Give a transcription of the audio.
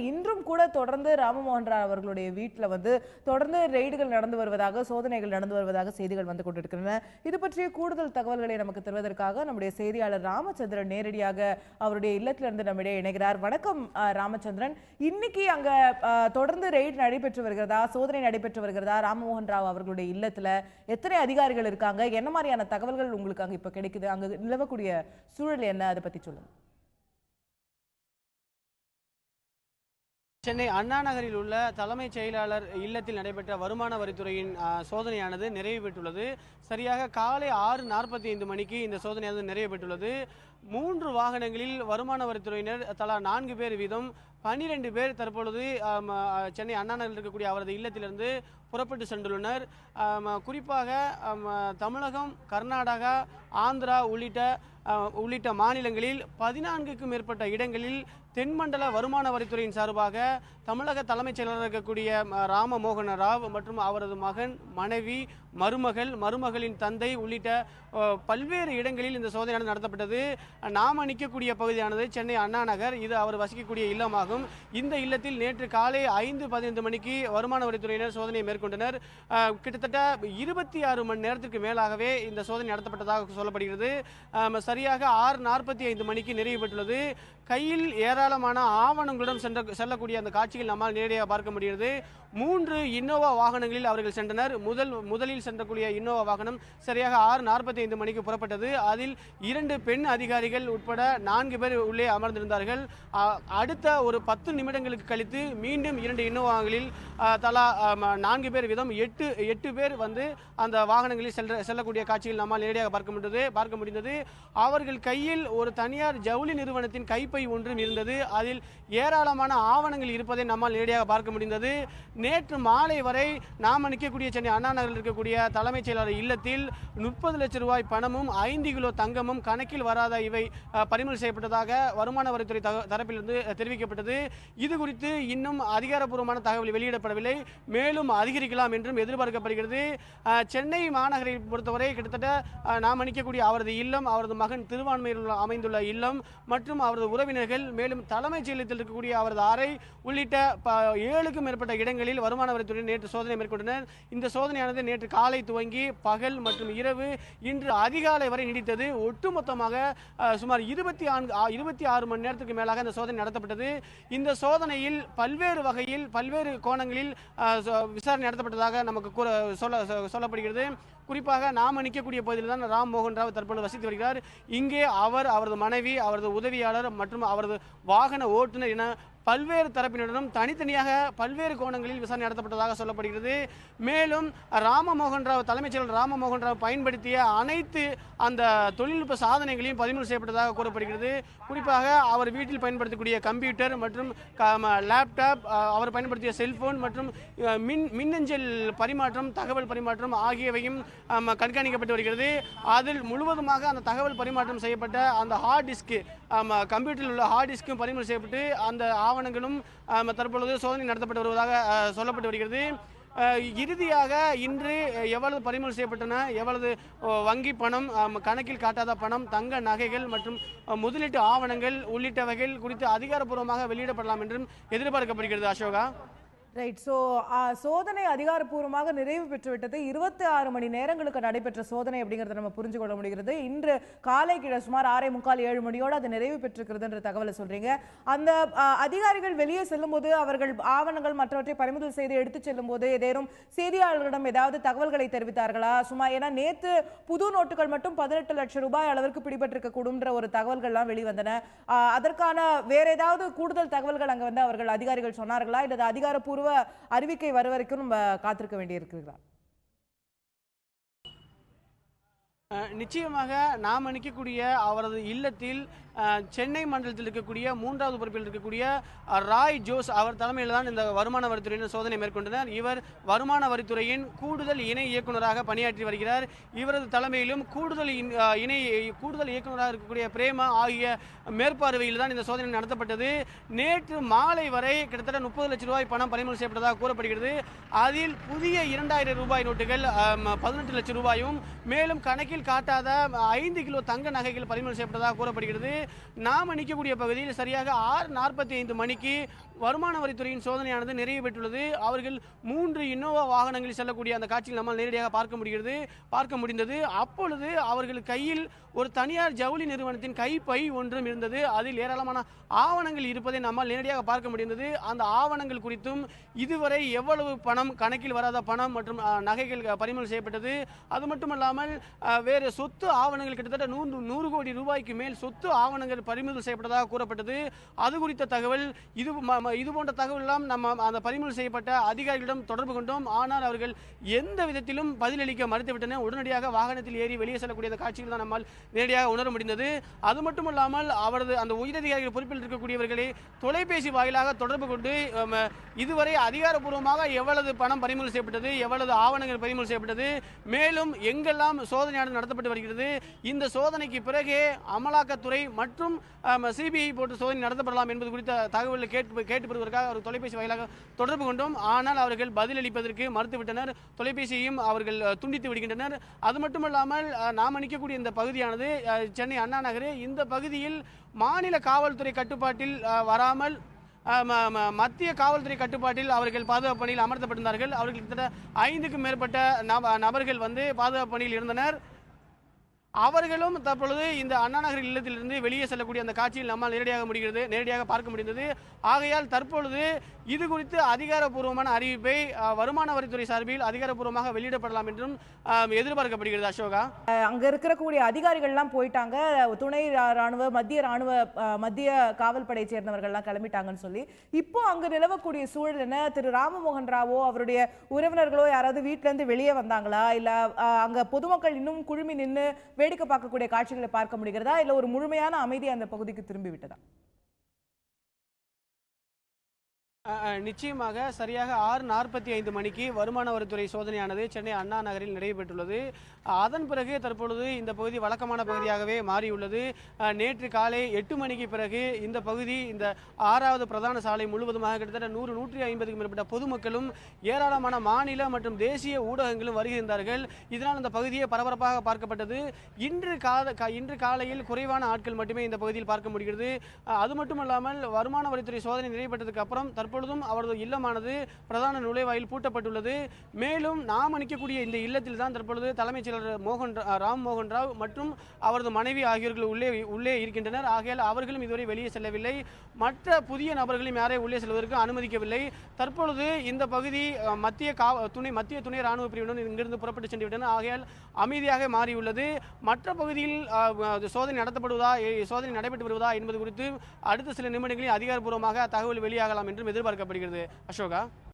இன்றும் கூட தொடர்ந்து ராமமோகன் ராவ் அவர்களுடைய வீட்டில் தொடர்ந்து ரெய்டுகள் நடந்து வருவதாக, சோதனைகள் நடந்து வருவதாக செய்திகள் வந்து கொண்டிருக்கின்றன. இது பற்றிய கூடுதல் தகவல்களை நமக்கு தருவதற்காக நம்முடைய செய்தியாளர் ராமச்சந்திரன் நேரடியாக அவருடைய இல்லத்திலிருந்து நம்மிடையே இணைகிறார். வணக்கம் ராமச்சந்திரன். இன்னைக்கு அங்க தொடர்ந்து ரெய்டு நடைபெற்று வருகிறதா, சோதனை நடைபெற்று வருகிறதா? ராமமோகன் ராவ் அவர்களுடைய இல்லத்துல எத்தனை அதிகாரிகள் இருக்காங்க, என்ன மாதிரியான தகவல்கள் உங்களுக்கு அங்க இப்ப கிடைக்குது, அங்க நிலவக்கூடிய சூழல் என்ன, அதை பத்தி சொல்லுங்க. சென்னை அண்ணா நகரில் உள்ள தலைமைச் செயலாளர் இல்லத்தில் நடைபெற்ற வருமான வரித்துறையின் சோதனையானது நிறைவு பெற்றுள்ளது. சரியாக காலை 6:45 மணிக்கு இந்த சோதனையானது நிறைவு பெற்றுள்ளது. 3 வாகனங்களில் வருமான வரித்துறையினர் தலா 4 பேர் வீதம் 12 பேர் தற்பொழுது சென்னை அண்ணா நகரில் இருக்கக்கூடிய அவரது இல்லத்திலிருந்து புறப்பட்டு சென்றுள்ளனர். குறிப்பாக தமிழகம், கர்நாடகா, ஆந்திரா உள்ளிட்ட மாநிலங்களில் 14க்கும் மேற்பட்ட இடங்களில் தென்மண்டல வருமான வரித்துறையின் சார்பாக தமிழக தலைமைச் செயலராக இருக்கக்கூடிய ராமமோகன் ராவ் மற்றும் அவரது மகன், மனைவி, மருமகளின் தந்தை உள்ளிட்ட பல்வேறு இடங்களில் இந்த சோதனையானது நடத்தப்பட்டது. நாம் நிற்கக்கூடிய பகுதியானது சென்னை அண்ணா நகர். இது அவர் வசிக்கக்கூடிய இல்லமாகும். இந்த இல்லத்தில் நேற்று காலை 5:15 மணிக்கு வருமான வரித்துறையினர் சோதனையை மேற்கொண்டனர். கிட்டத்தட்ட 26 மணி நேரத்திற்கு மேலாகவே இந்த சோதனை நடத்தப்பட்டதாக சொல்லப்படுகிறது. சரியாக 6:45 மணிக்கு நிறைவு பெற்றுள்ளது. கையில் ஏராளமான ஆவணங்களுடன் செல்லக்கூடிய அந்த காட்சிகள் நம்மால் நேரடியாக பார்க்க முடிகிறது. 3 இன்னோவா வாகனங்களில் அவர்கள் சென்றனர். முதலில் சென்றக்கூடிய இன்னோவா வாகனம் சரியாக 6:45 மணிக்கு புறப்பட்டது. அதில் 2 பெண் அதிகாரிகள் உட்பட 4 பேர் உள்ளே அமர்ந்திருந்தார்கள். அடுத்த ஒரு 10 நிமிடங்களுக்கு கழித்து மீண்டும் 2 இன்னோவாங்களில் தலா 4 பேர் வீதம் 8 பேர் அந்த வாகனங்களில் செல்லக்கூடிய காட்சிகள் நம்மால் நேரடியாக பார்க்க முடிந்தது. அவர்கள் கையில் ஒரு தனியார் ஜவுளி நிறுவனத்தின் கைப்பை ஒன்றும் இருந்தது. அதில் ஏராளமான ஆவணங்கள் இருப்பதை நம்மால் நேரடியாக பார்க்க முடிந்தது. நேற்று மாலை வரை நாம் நிற்கக்கூடிய சென்னை அண்ணா நகரில் இருக்கக்கூடிய தலைமைச் செயலாளர் இல்லத்தில் 30 லட்சம் ரூபாய் பணமும் 5 கிலோ தங்கமும் கணக்கில் வராத இவை பறிமுதல் செய்யப்பட்டதாக வருமான வரித்துறை தரப்பிலிருந்து தெரிவிக்கப்பட்டது. இது குறித்து இன்னும் அதிகாரப்பூர்வமான தகவல் வெளியிடப்படவில்லை. மேலும் அதிகரிக்கலாம் என்றும் எதிர்பார்க்கப்படுகிறது. சென்னை மாநகரை பொறுத்தவரை கிட்டத்தட்ட நாம் நிற்கக்கூடிய அவரது இல்லம், அவரது மகன் திருவான்மையில் அமைந்துள்ள இல்லம் மற்றும் அவரது உறவினர்கள், மேலும் தலைமைச் செயலகத்தில் இருக்கக்கூடிய அவரது அறை உள்ளிட்ட 7க்கும் மேற்பட்ட இடங்களில் வருமான வரித்துறையினர் நேற்று சோதனை மேற்கொண்டனர். இந்த சோதனையானது நேற்று காலை துவங்கி பகல் மற்றும் இரவு இன்று அதிகாலை வரை நீடித்தது. ஒட்டுமொத்தமாக சுமார் 26 மணி நேரத்துக்கு மேலாக இந்த சோதனை நடத்தப்பட்டது. இந்த சோதனையில் பல்வேறு வகையில் பல்வேறு கோணங்களில் விசாரணை நடத்தப்பட்டதாக நமக்கு சொல்லப்படுகிறது. குறிப்பாக நாம் நிற்கக்கூடிய பகுதியில் தான் ராம்மோகன் ராவ் தற்போது வசித்து வருகிறார். இங்கே அவரது மனைவி, அவரது உதவியாளர் மற்றும் அவரது வாகன ஓட்டுநர் என பல்வேறு தரப்பினருடன் தனித்தனியாக பல்வேறு கோணங்களில் விசாரணை நடத்தப்பட்டதாக சொல்லப்படுகிறது. மேலும் ராமமோகன் ராவ் தலைமைச் செயலர் ராமமோகன் ராவ் பயன்படுத்திய அனைத்து அந்த தொழில்நுட்ப சாதனைகளையும் பறிமுதல் செய்யப்பட்டதாக கூறப்படுகிறது. குறிப்பாக அவர் வீட்டில் பயன்படுத்தக்கூடிய கம்ப்யூட்டர் மற்றும் லேப்டாப், அவர் பயன்படுத்திய செல்போன் மற்றும் மின்னஞ்சல் பரிமாற்றம், தகவல் பரிமாற்றம் ஆகியவையும் கண்காணிக்கப்பட்டு வருகிறது. அதில் முழுவதுமாக அந்த தகவல் பரிமாற்றம் செய்யப்பட்ட அந்த ஹார்ட் டிஸ்க், கம்ப்யூட்டரில் உள்ள ஹார்ட் டிஸ்க்கும் பறிமுதல் செய்யப்பட்டு அந்த ஆவணங்களும் தற்பொழுது சோதனை நடத்தப்பட்டு வருவதாக சொல்லப்பட்டு வருகிறது. இறுதியாக இன்று எவ்வளவு பறிமுதல் செய்யப்பட்டன, எவ்வளவு வங்கி பணம், கணக்கில் காட்டாத பணம், தங்க நகைகள் மற்றும் முதலீட்டு ஆவணங்கள் உள்ளிட்டவைகள் குறித்து அதிகாரப்பூர்வமாக வெளியிடப்படலாம் என்றும் எதிர்பார்க்கப்படுகிறது. அசோகா, ரைட். சோதனை அதிகாரப்பூர்வமாக நிறைவு பெற்றுவிட்டது. 26 மணி நேரங்களுக்கு நடைபெற்ற சோதனை அப்படிங்கிறத நம்ம புரிஞ்சு கொள்ள முடிகிறது. இன்று காலை சுமார் 6:45-7 மணியோடு அது நிறைவு பெற்றிருக்கிறதுன்ற தகவலை சொல்றீங்க. அந்த அதிகாரிகள் வெளியே செல்லும் போது அவர்கள் ஆவணங்கள் மற்றவற்றை பறிமுதல் செய்து எடுத்து செல்லும் போது ஏதேனும் செய்தியாளர்களிடம் ஏதாவது தகவல்களை தெரிவித்தார்களா? ஏன்னா நேற்று புது நோட்டுகள் மட்டும் 18 லட்சம் ரூபாய் அளவிற்கு பிடிபட்டிருக்க கூடும்ன்ற ஒரு தகவல்கள்லாம் வெளிவந்தன. அதற்கான வேற ஏதாவது கூடுதல் தகவல்கள் அங்க அவர்கள் அதிகாரிகள் சொன்னார்களா, இல்லது அதிகாரப்பூர்வ அறிவிக்கை வர வரைக்கும் நம்ம காத்திருக்க வேண்டியிருக்கிறதா? நிச்சயமாக நாம் நிற்கக்கூடிய அவரது இல்லத்தில் சென்னை மண்டலத்தில் இருக்கக்கூடிய 3வது பொறுப்பில் இருக்கக்கூடிய ராய் ஜோஸ் அவர் தலைமையில் தான் இந்த வருமான வரித்துறையினர் சோதனை மேற்கொண்டனர். இவர் வருமான வரித்துறையின் கூடுதல் இணை இயக்குநராக பணியாற்றி வருகிறார். இவரது தலைமையிலும் கூடுதல் இயக்குநராக இருக்கக்கூடிய பிரேமா ஆகிய மேற்பார்வையில் தான் இந்த சோதனை நடத்தப்பட்டது. நேற்று மாலை வரை கிட்டத்தட்ட 30 லட்சம் ரூபாய் பணம் பறிமுதல் செய்யப்பட்டதாக கூறப்படுகிறது. அதில் புதிய 2000 ரூபாய் நோட்டுகள் 18 லட்சம் ரூபாயும், மேலும் கணக்கில் காட்டாத 5 கிலோ தங்க நகைகள் பறிமுதல் செய்யப்பட்டதாக கூறப்படுகிறது. நாம் நிற்கக்கூடிய பகுதியில் சரியாக 6:45 மணிக்கு வருமான வரித்துறையின் சோதனையானது நிறைவு பெற்றுள்ளது. அவர்கள் 3 இன்னோவா வாகனங்களில் செல்லக்கூடிய அந்த காட்சியில் நம்மால் நேரடியாக பார்க்க முடிந்தது. அப்பொழுது அவர்கள் கையில் ஒரு தனியார் ஜவுளி நிறுவனத்தின் கைப்பை ஒன்றும் இருந்தது. அதில் ஏராளமான ஆவணங்கள் இருப்பதை நம்மால் நேரடியாக பார்க்க முடிந்தது. அந்த ஆவணங்கள் குறித்தும் இதுவரை எவ்வளவு பணம், கணக்கில் வராத பணம் மற்றும் நகைகள் பறிமுதல் செய்யப்பட்டது. அது மட்டுமல்லாமல் வேறு சொத்து ஆவணங்கள் கிட்டத்தட்ட 100 கோடி ரூபாய்க்கு மேல் சொத்து ஆவணங்கள் பறிமுதல் செய்யப்பட்டதாக கூறப்பட்டது. அது குறித்த தகவல் இது போன்ற தகவல் எல்லாம் நம்ம அந்த பறிமுதல் செய்யப்பட்ட அதிகாரிகளிடம் தொடர்பு கொண்டோம். ஆனால் அவர்கள் எந்த விதத்திலும் பதிலளிக்க மறுத்துவிட்டனர். உடனடியாக வாகனத்தில் ஏறி வெளியே செல்லக்கூடிய அந்த காட்சிகள் தான் நம்மால் நேரடியாக உணர முடிந்தது. அது மட்டுமல்லாமல் அவரது அந்த உயரதிகாரிகள் பொறுப்பில் இருக்கக்கூடியவர்களை தொலைபேசி வாயிலாக தொடர்பு கொண்டு இதுவரை அதிகாரப்பூர்வமாக எவ்வளவு பணம் பறிமுதல் செய்யப்பட்டது, எவ்வளவு ஆவணங்கள் பறிமுதல் செய்யப்பட்டது, மேலும் எங்கெல்லாம் சோதனையானது நடத்தப்பட்டு வருகிறது, இந்த சோதனைக்கு பிறகே அமலாக்கத்துறை மற்றும் சிபிஐ போன்ற சோதனை நடத்தப்படலாம் என்பது குறித்த தகவல்களை கேட்டு பெறுவதற்காக அவர் தொலைபேசி வாயிலாக தொடர்பு கொண்டோம். ஆனால் அவர்கள் பதிலளிப்பதற்கு மறுத்துவிட்டனர். தொலைபேசியையும் அவர்கள் துண்டித்து விடுகின்றனர். அது மட்டுமல்லாமல் நாம் நிற்கக்கூடிய இந்த பகுதியானது சென்னை அண்ணா நகர். இந்த பகுதியில் மாநில காவல்துறை கட்டுப்பாட்டில் வராமல் மத்திய காவல்துறை கட்டுப்பாட்டில் அவர்கள் பாதுகாப்பு பணியில் அமர்த்தப்பட்டிருந்தார்கள். அவர்கள் கிட்டத்தட்ட 5க்கும் மேற்பட்ட நபர்கள் பாதுகாப்பு பணியில் இருந்தனர். அவர்களும் தற்பொழுது இந்த அண்ணா நகர் இல்லத்திலிருந்து வெளியே செல்லக்கூடிய அந்த காட்சியில் நம்மால் நேரடியாக பார்க்க முடிந்தது. ஆகையால் தற்பொழுது இது குறித்து அதிகாரப்பூர்வமான அறிவிப்பை வருமான வரித்துறை சார்பில் அதிகாரப்பூர்வமாக வெளியிடப்படலாம் என்றும் எதிர்பார்க்கப்படுகிறது. அசோகா, அங்க இருக்கக்கூடிய அதிகாரிகள்லாம் போயிட்டாங்க. துணை ராணுவ, மத்திய காவல்படை சேர்ந்தவர்கள்லாம் கிளம்பிட்டாங்கன்னு சொல்லி இப்போ அங்க நிலவக்கூடிய சூழல் என்ன? திரு ராமமோகன் ராவோ அவருடைய உறவினர்களோ யாராவது வீட்டுல இருந்து வெளியே வந்தாங்களா? இல்ல அங்க பொதுமக்கள் இன்னும் குழுமி நின்று வேடிக்கை பார்க்கக்கூடிய காட்சிகளை பார்க்க முடிகிறதா? இல்ல ஒரு முழுமையான அமைதி அந்த பகுதிக்கு திரும்பி விட்டதா? நிச்சயமாக சரியாக 6:45 மணிக்கு வருமான வரித்துறை சோதனையானது சென்னை அண்ணா நகரில் நடைபெற்றுள்ளது. அதன் பிறகு தற்பொழுது இந்த பகுதி வழக்கமான பகுதியாகவே மாறியுள்ளது. நேற்று காலை 8 மணிக்கு பிறகு இந்த பகுதி, இந்த 6வது பிரதான சாலை முழுவதுமாக கிட்டத்தட்ட 100-150க்கும் மேற்பட்ட பொதுமக்களும் ஏராளமான மாநில மற்றும் தேசிய ஊடகங்களும் வருகின்றார்கள். இதனால் இந்த பகுதியை பரபரப்பாக பார்க்கப்பட்டது. இன்று காலையில் குறைவான ஆட்கள் மட்டுமே இந்த பகுதியில் பார்க்க முடிகிறது. அது மட்டுமல்லாமல் வருமான வரித்துறை சோதனை நிறைவேற்றதுக்கு அப்புறம் தற்பொழுதும் அவரது இல்லமானது பிரதான நுழைவாயில் பூட்டப்பட்டுள்ளது. மேலும் நாம் அணிக்கக்கூடிய இந்த இல்லத்தில் தான் தற்பொழுது தலைமைச் செயலர் ராம் மோகன் ராவ் மற்றும் அவரது மனைவி ஆகியோர்கள் உள்ளே இருக்கின்றனர். ஆகையால் அவர்களும் இதுவரை வெளியே செல்லவில்லை. மற்ற புதிய நபர்களும் யாரை உள்ளே செல்வதற்கு அனுமதிக்கவில்லை. தற்பொழுது இந்த பகுதி மத்திய துணை ராணுவ பிரிவினர் இங்கிருந்து புறப்பட்டு சென்று விட்டனர். ஆகையால் அமைதியாக மாறியுள்ளது. மற்ற பகுதியில் சோதனை நடைபெற்று வருவதா என்பது குறித்து அடுத்த சில நிமிடங்களில் அதிகாரப்பூர்வமாக தகவல் வெளியாகலாம் என்றும் எதிர்பார்க்கப்படுகிறது. அசோகா.